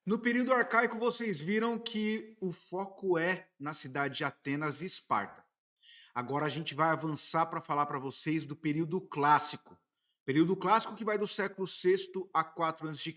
No período arcaico, vocês viram que o foco é na cidade de Atenas e Esparta. Agora a gente vai avançar para falar para vocês do período clássico. Período clássico que vai do século VI a 4 a.C.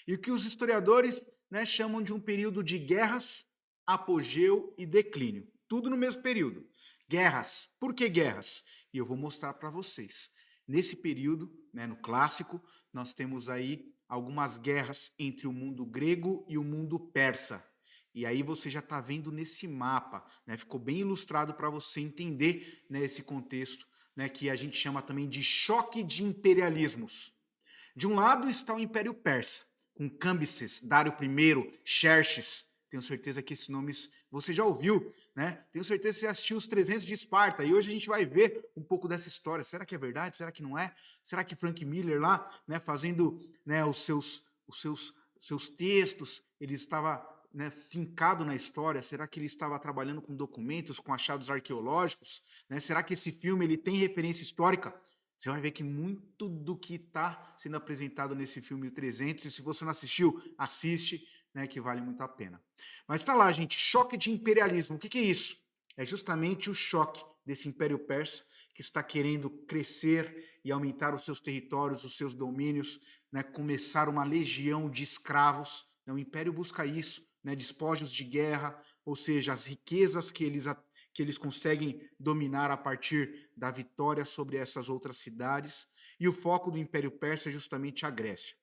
E o que os historiadores, chamam de um período de guerras, apogeu e declínio. Tudo no mesmo período. Guerras. Por que guerras? E eu vou mostrar para vocês. Nesse período, no clássico, nós temos aí algumas guerras entre o mundo grego e o mundo persa. E aí você já está vendo nesse mapa, ficou bem ilustrado para você entender, esse contexto, que a gente chama também de choque de imperialismos. De um lado está o Império Persa, com Cambises, Dário I, Xerxes. Tenho certeza que esses nomes você já ouviu, né? Tenho certeza que você assistiu os 300 de Esparta. E hoje a gente vai ver um pouco dessa história. Será que é verdade? Será que não é? Será que Frank Miller lá, fazendo, os seus textos, ele estava, fincado na história? Será que ele estava trabalhando com documentos, com achados arqueológicos? Será que esse filme ele tem referência histórica? Você vai ver que muito do que está sendo apresentado nesse filme o 300, e se você não assistiu, assiste, que vale muito a pena. Mas está lá, gente, choque de imperialismo. O que é isso? É justamente o choque desse Império Persa que está querendo crescer e aumentar os seus territórios, os seus domínios, começar uma legião de escravos. O Império busca isso, despojos de guerra, ou seja, as riquezas que eles conseguem dominar a partir da vitória sobre essas outras cidades. E o foco do Império Persa é justamente a Grécia.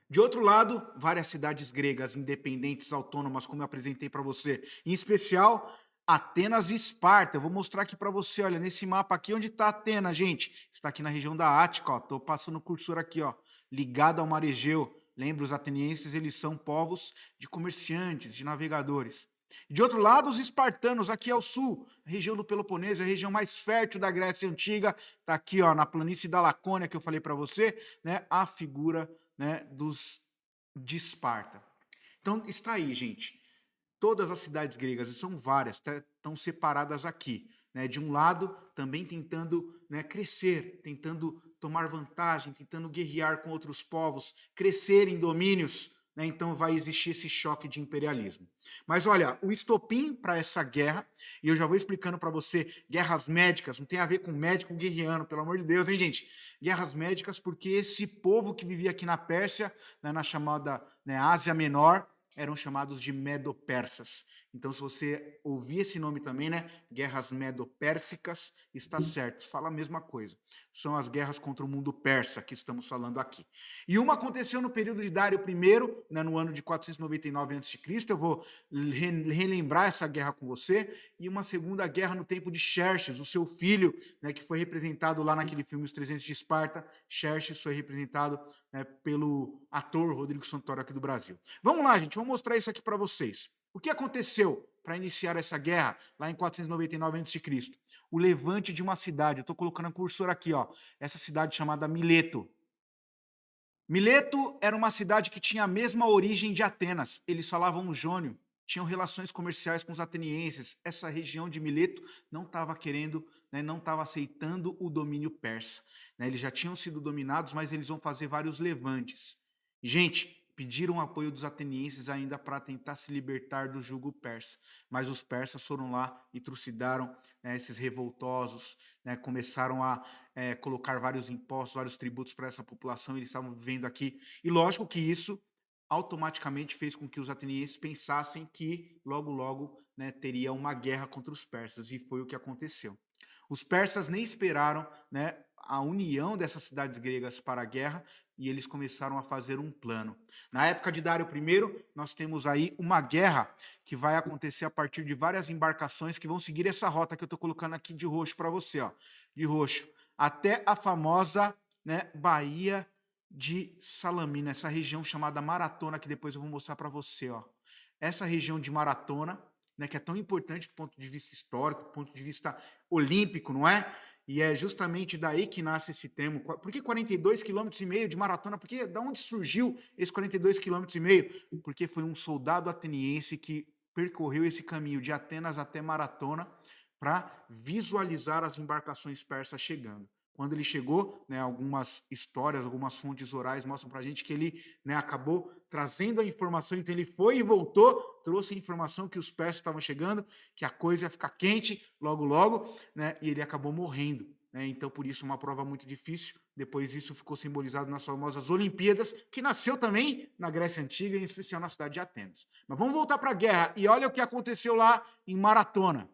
De outro lado, várias cidades gregas independentes, autônomas, como eu apresentei para você, em especial Atenas e Esparta. Eu vou mostrar aqui para você, olha, nesse mapa aqui, onde está Atenas, gente? Está aqui na região da Ática, estou passando o cursor aqui, ó, ligado ao mar Egeu. Lembra, os atenienses, eles são povos de comerciantes, de navegadores. De outro lado, os espartanos, aqui ao sul, a região do Peloponeso, a região mais fértil da Grécia Antiga, está aqui, ó, na planície da Lacônia, que eu falei para você, a figura, dos de Esparta. Então está aí, gente. Todas as cidades gregas, e são várias, estão separadas aqui. De um lado, também tentando, crescer, tentando tomar vantagem, tentando guerrear com outros povos, crescer em domínios. Então vai existir esse choque de imperialismo. Mas olha, o estopim para essa guerra, e eu já vou explicando para você, guerras médicas, não tem a ver com médico guerreando, pelo amor de Deus, hein, gente? Guerras médicas porque esse povo que vivia aqui na Pérsia, na chamada Ásia Menor, eram chamados de Medo-Persas. Então, se você ouvir esse nome também, guerras Medo-Pérsicas, está certo, fala a mesma coisa. São as guerras contra o mundo persa que estamos falando aqui. E uma aconteceu no período de Dário I, no ano de 499 a.C., eu vou relembrar essa guerra com você, e uma segunda guerra no tempo de Xerxes, o seu filho, que foi representado lá naquele filme Os 300 de Esparta. Xerxes foi representado, pelo ator Rodrigo Santoro aqui do Brasil. Vamos lá, gente, vamos mostrar isso aqui para vocês. O que aconteceu para iniciar essa guerra lá em 499 a.C.? O levante de uma cidade. Eu estou colocando o cursor aqui, ó. Essa cidade chamada Mileto. Mileto era uma cidade que tinha a mesma origem de Atenas. Eles falavam jônio, tinham relações comerciais com os atenienses. Essa região de Mileto não estava querendo, não estava aceitando o domínio persa. Eles já tinham sido dominados, mas eles vão fazer vários levantes. E, gente, pediram apoio dos atenienses ainda para tentar se libertar do jugo persa. Mas os persas foram lá e trucidaram, esses revoltosos, começaram a colocar vários impostos, vários tributos para essa população. Eles estavam vivendo aqui. E lógico que isso automaticamente fez com que os atenienses pensassem que logo, logo, teria uma guerra contra os persas. E foi o que aconteceu. Os persas nem esperaram, a união dessas cidades gregas para a guerra, e eles começaram a fazer um plano. Na época de Dário I, nós temos aí uma guerra que vai acontecer a partir de várias embarcações que vão seguir essa rota que eu estou colocando aqui de roxo para você, ó, de roxo, até a famosa, Baía de Salamina, essa região chamada Maratona, que depois eu vou mostrar para você, ó. Essa região de Maratona, que é tão importante do ponto de vista histórico, do ponto de vista olímpico, não é? E é justamente daí que nasce esse termo. Por que 42,5 km de maratona? Porque da onde surgiu esse 42,5 km? Porque foi um soldado ateniense que percorreu esse caminho de Atenas até Maratona para visualizar as embarcações persas chegando. Quando ele chegou, né, algumas histórias, algumas fontes orais mostram para a gente que ele, né, acabou trazendo a informação, então ele foi e voltou, trouxe a informação que os persas estavam chegando, que a coisa ia ficar quente logo, logo, né, e ele acabou morrendo. Né, então, por isso, uma prova muito difícil. Depois, isso ficou simbolizado nas famosas Olimpíadas, que nasceu também na Grécia Antiga, em especial na cidade de Atenas. Mas vamos voltar para a guerra, e olha o que aconteceu lá em Maratona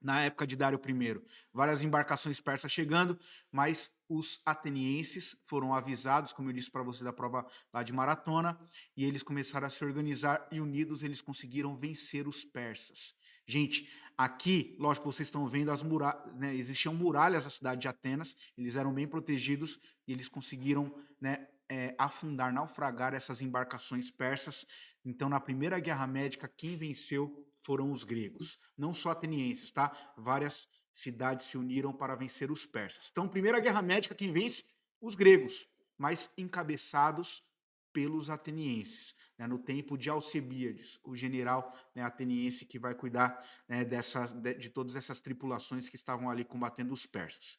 na época de Dário I. Várias embarcações persas chegando, mas os atenienses foram avisados, como eu disse para você, da prova lá de Maratona, e eles começaram a se organizar e unidos eles conseguiram vencer os persas. Gente, aqui, lógico, vocês estão vendo as muralhas, né, existiam muralhas na cidade de Atenas, eles eram bem protegidos e eles conseguiram, né, afundar, naufragar essas embarcações persas. Então, na Primeira Guerra Médica, quem venceu foram os gregos, não só atenienses, tá? Várias cidades se uniram para vencer os persas. Então, Primeira Guerra Médica, quem vence? Os gregos, mas encabeçados pelos atenienses, né, no tempo de Alcebíades, o general, né, ateniense que vai cuidar, né, de todas essas tripulações que estavam ali combatendo os persas.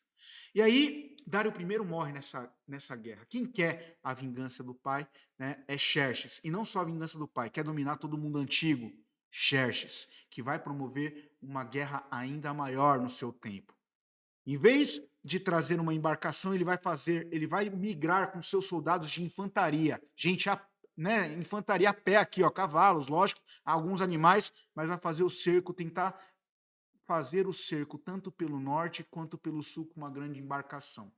E aí, Dário I morre nessa guerra. Quem quer a vingança do pai, né, é Xerxes. E não só a vingança do pai, quer dominar todo mundo antigo, Xerxes, que vai promover uma guerra ainda maior no seu tempo. Em vez de trazer uma embarcação, ele vai migrar com seus soldados de infantaria, gente, né, infantaria a pé aqui, ó, cavalos, lógico, alguns animais, mas vai fazer o cerco, tentar fazer o cerco tanto pelo norte quanto pelo sul com uma grande embarcação.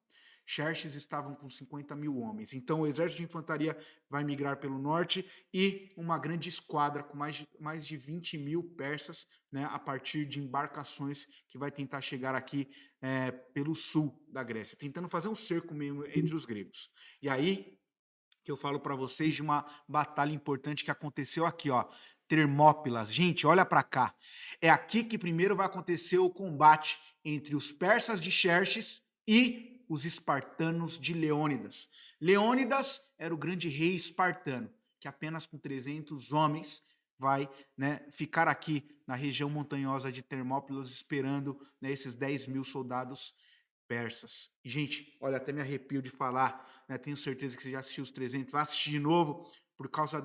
Xerxes estavam com 50 mil homens. Então, o exército de infantaria vai migrar pelo norte e uma grande esquadra com mais de 20 mil persas, né, a partir de embarcações que vai tentar chegar aqui pelo sul da Grécia, tentando fazer um cerco mesmo entre os gregos. E aí que eu falo para vocês de uma batalha importante que aconteceu aqui, ó, Termópilas. Gente, olha para cá. É aqui que primeiro vai acontecer o combate entre os persas de Xerxes e os espartanos de Leônidas. Leônidas era o grande rei espartano, que apenas com 300 homens vai, né, ficar aqui na região montanhosa de Termópilas esperando, né, esses 10 mil soldados persas. E, gente, olha, até me arrepio de falar, né? Tenho certeza que você já assistiu os 300, vai assistir de novo, por causa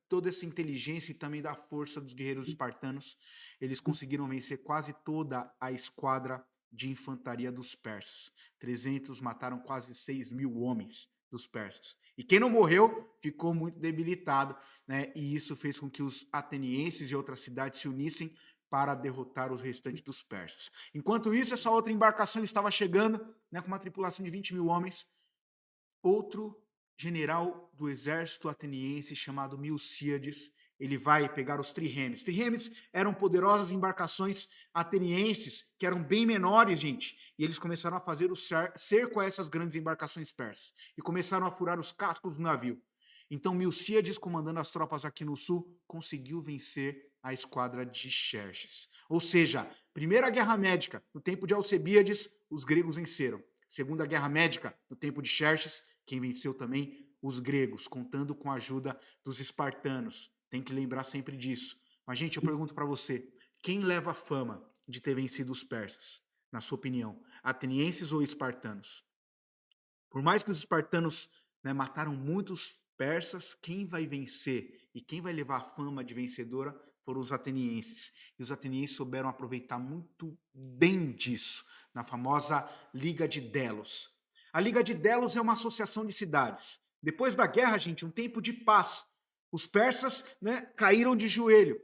toda essa inteligência e também da força dos guerreiros espartanos. Eles conseguiram vencer quase toda a esquadra de infantaria dos persas. 300 mataram quase 6 mil homens dos persas. E quem não morreu ficou muito debilitado, né? E isso fez com que os atenienses e outras cidades se unissem para derrotar os restantes dos persas. Enquanto isso, essa outra embarcação estava chegando, né, com uma tripulação de 20 mil homens. Outro general do exército ateniense chamado Milcíades, ele vai pegar os triremes. Triremes eram poderosas embarcações atenienses que eram bem menores, gente, e eles começaram a fazer o cerco a essas grandes embarcações persas e começaram a furar os cascos do navio. Então Milcíades, comandando as tropas aqui no sul, conseguiu vencer a esquadra de Xerxes. Ou seja, Primeira Guerra Médica, no tempo de Alcebíades, os gregos venceram. Segunda Guerra Médica, no tempo de Xerxes, quem venceu também? Os gregos, contando com a ajuda dos espartanos. Tem que lembrar sempre disso. Mas, gente, eu pergunto para você, quem leva a fama de ter vencido os persas, na sua opinião? Atenienses ou espartanos? Por mais que os espartanos, né, mataram muitos persas, quem vai vencer e quem vai levar a fama de vencedora foram os atenienses. E os atenienses souberam aproveitar muito bem disso, na famosa Liga de Delos. A Liga de Delos é uma associação de cidades. Depois da guerra, gente, um tempo de paz. Os persas, né, caíram de joelho.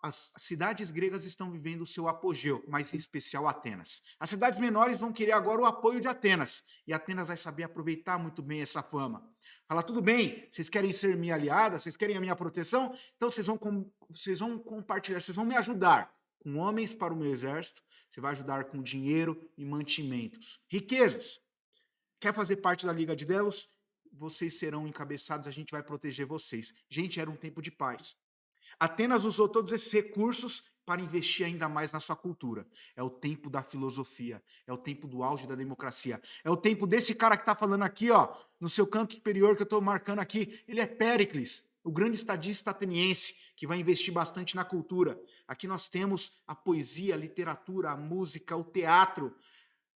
As cidades gregas estão vivendo o seu apogeu, mas em especial Atenas. As cidades menores vão querer agora o apoio de Atenas, e Atenas vai saber aproveitar muito bem essa fama. Fala, tudo bem, vocês querem ser minha aliada, vocês querem a minha proteção, então vocês vão compartilhar, vocês vão me ajudar com homens para o meu exército, você vai ajudar com dinheiro e mantimentos. Riquezas. Quer fazer parte da Liga de Delos? Vocês serão encabeçados, a gente vai proteger vocês. Gente, era um tempo de paz. Atenas usou todos esses recursos para investir ainda mais na sua cultura. É o tempo da filosofia, é o tempo do auge da democracia, é o tempo desse cara que está falando aqui, ó, no seu canto superior que eu estou marcando aqui, ele é Péricles, o grande estadista ateniense, que vai investir bastante na cultura. Aqui nós temos a poesia, a literatura, a música, o teatro.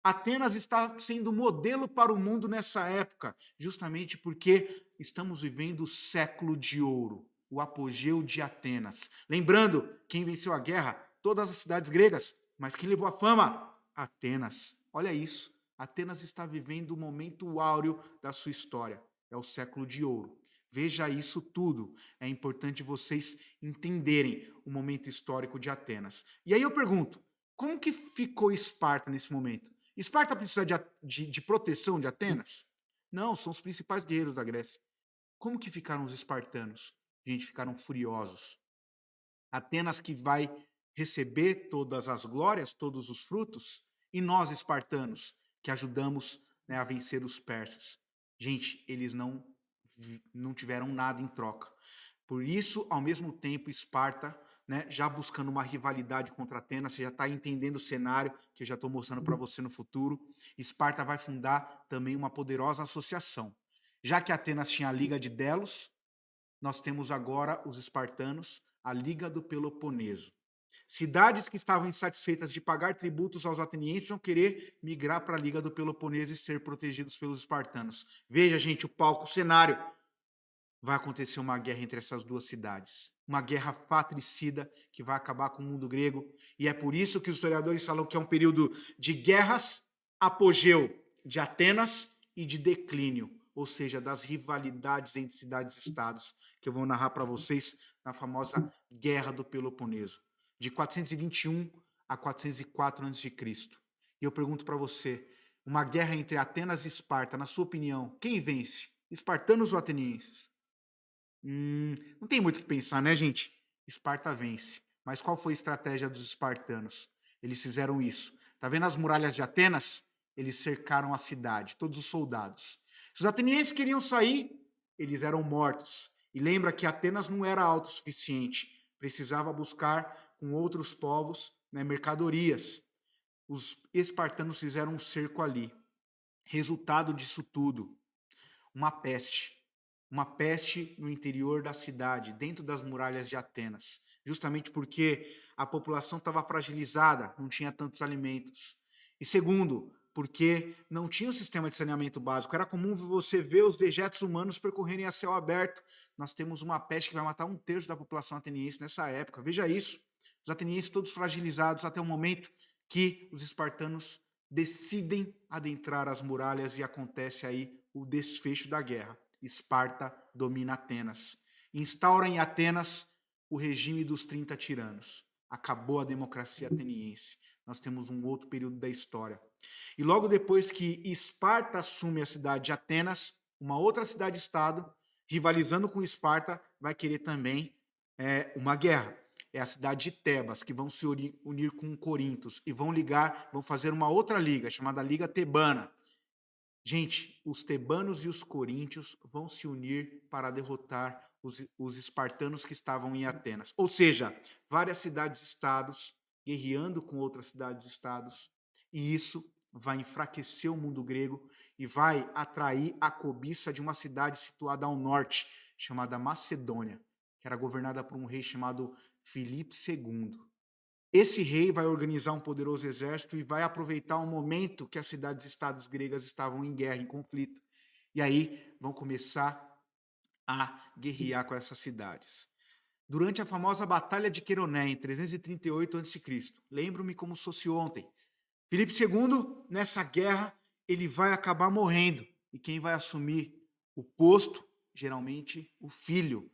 Atenas está sendo modelo para o mundo nessa época, justamente porque estamos vivendo o século de ouro, o apogeu de Atenas. Lembrando, quem venceu a guerra? Todas as cidades gregas, mas quem levou a fama? Atenas. Olha isso, Atenas está vivendo o momento áureo da sua história, é o século de ouro. Veja isso tudo. É importante vocês entenderem o momento histórico de Atenas. E aí eu pergunto, como que ficou Esparta nesse momento? Esparta precisa de proteção de Atenas? Não, são os principais guerreiros da Grécia. Como que ficaram os espartanos? Gente, ficaram furiosos. Atenas que vai receber todas as glórias, todos os frutos, e nós, espartanos, que ajudamos, né, a vencer os persas. Gente, eles não tiveram nada em troca. Por isso, ao mesmo tempo, Esparta, né, já buscando uma rivalidade contra Atenas, você já está entendendo o cenário que eu já estou mostrando para você no futuro. Esparta vai fundar também uma poderosa associação. Já que Atenas tinha a Liga de Delos, nós temos agora os espartanos, a Liga do Peloponeso. Cidades que estavam insatisfeitas de pagar tributos aos atenienses vão querer migrar para a Liga do Peloponeso e ser protegidos pelos espartanos. Veja, gente, o palco, o cenário. Vai acontecer uma guerra entre essas duas cidades. Uma guerra fratricida que vai acabar com o mundo grego. E é por isso que os historiadores falam que é um período de guerras, apogeu de Atenas e de declínio, ou seja, das rivalidades entre cidades e estados, que eu vou narrar para vocês na famosa Guerra do Peloponeso, de 421 a 404 a.C. E eu pergunto para você, uma guerra entre Atenas e Esparta, na sua opinião, quem vence? Espartanos ou atenienses? Não tem muito o que pensar, né, gente? Esparta vence. Mas qual foi a estratégia dos espartanos? Eles fizeram isso. Tá vendo as muralhas de Atenas? Eles cercaram a cidade, todos os soldados. Se os atenienses queriam sair, eles eram mortos. E lembra que Atenas não era autossuficiente, precisava buscar com outros povos, né, mercadorias. Os espartanos fizeram um cerco ali. Resultado disso tudo, uma peste. Uma peste no interior da cidade, dentro das muralhas de Atenas, justamente porque a população estava fragilizada, não tinha tantos alimentos. E segundo, porque não tinha um sistema de saneamento básico. Era comum você ver os dejetos humanos percorrerem a céu aberto. Nós temos uma peste que vai matar um terço da população ateniense nessa época. Veja isso. Os atenienses todos fragilizados até o momento que os espartanos decidem adentrar as muralhas e acontece aí o desfecho da guerra. Esparta domina Atenas. Instaura em Atenas o regime dos 30 tiranos. Acabou a democracia ateniense. Nós temos um outro período da história. E logo depois que Esparta assume a cidade de Atenas, uma outra cidade-estado, rivalizando com Esparta, vai querer também uma guerra. É a cidade de Tebas, que vão se unir com Corintos e vão fazer uma outra liga, chamada Liga Tebana. Gente, os tebanos e os coríntios vão se unir para derrotar os espartanos que estavam em Atenas. Ou seja, várias cidades-estados guerreando com outras cidades-estados, e isso vai enfraquecer o mundo grego e vai atrair a cobiça de uma cidade situada ao norte, chamada Macedônia, que era governada por um rei chamado Filipe II. Esse rei vai organizar um poderoso exército e vai aproveitar o momento que as cidades-estados gregas estavam em guerra, em conflito. E aí vão começar a guerrear com essas cidades. Durante a famosa Batalha de Queroné, em 338 a.C., lembro-me como se fosse ontem, Filipe II, nessa guerra, ele vai acabar morrendo. E quem vai assumir o posto? Geralmente, o filho,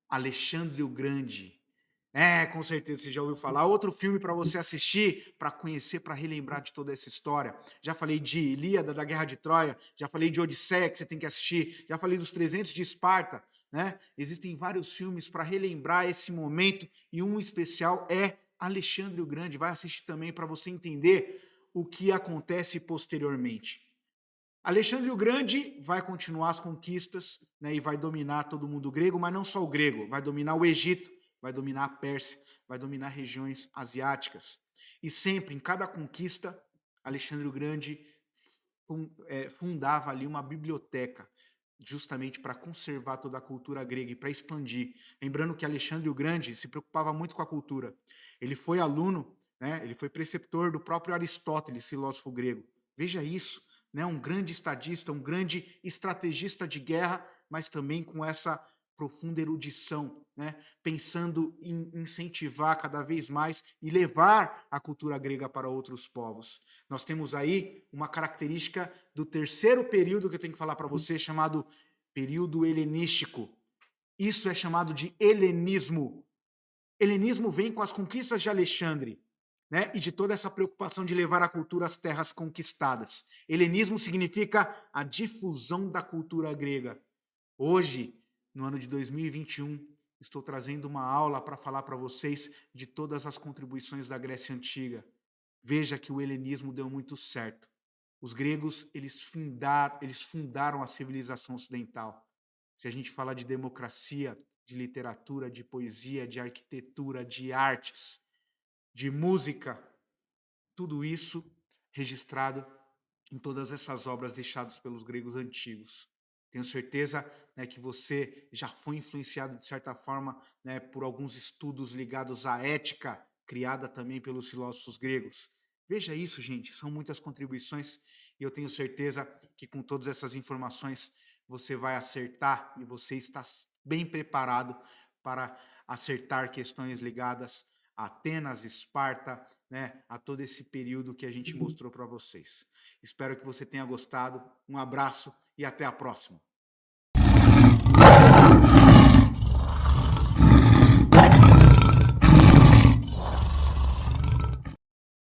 Alexandre o Grande. Com certeza você já ouviu falar. Outro filme para você assistir, para conhecer, para relembrar de toda essa história. Já falei de Ilíada, da Guerra de Troia, já falei de Odisseia, que você tem que assistir, já falei dos 300 de Esparta, né? Existem vários filmes para relembrar esse momento e um especial é Alexandre o Grande. Vai assistir também para você entender o que acontece posteriormente. Alexandre o Grande vai continuar as conquistas, né, e vai dominar todo o mundo grego, mas não só o grego, vai dominar o Egito, vai dominar a Pérsia, vai dominar regiões asiáticas. E sempre, em cada conquista, Alexandre o Grande fundava ali uma biblioteca, justamente para conservar toda a cultura grega e para expandir. Lembrando que Alexandre o Grande se preocupava muito com a cultura. Ele foi aluno, né, ele foi preceptor do próprio Aristóteles, filósofo grego. Veja isso, né? Um grande estadista, um grande estrategista de guerra, mas também com essa profunda erudição, né? Pensando em incentivar cada vez mais e levar a cultura grega para outros povos. Nós temos aí uma característica do terceiro período que eu tenho que falar para você, chamado período helenístico. Isso é chamado de helenismo. Helenismo vem com as conquistas de Alexandre, né? E de toda essa preocupação de levar a cultura às terras conquistadas. Helenismo significa a difusão da cultura grega. Hoje, no ano de 2021, estou trazendo uma aula para falar para vocês de todas as contribuições da Grécia Antiga. Veja que o helenismo deu muito certo. Os gregos, eles fundaram a civilização ocidental. Se a gente fala de democracia, de literatura, de poesia, de arquitetura, de artes, de música, tudo isso registrado em todas essas obras deixadas pelos gregos antigos. Tenho certeza, né, que você já foi influenciado, de certa forma, né, por alguns estudos ligados à ética, criada também pelos filósofos gregos. Veja isso, gente, são muitas contribuições e eu tenho certeza que com todas essas informações você vai acertar e você está bem preparado para acertar questões ligadas a Atenas, Esparta, né, a todo esse período que a gente mostrou para vocês. Espero que você tenha gostado. Um abraço e até a próxima.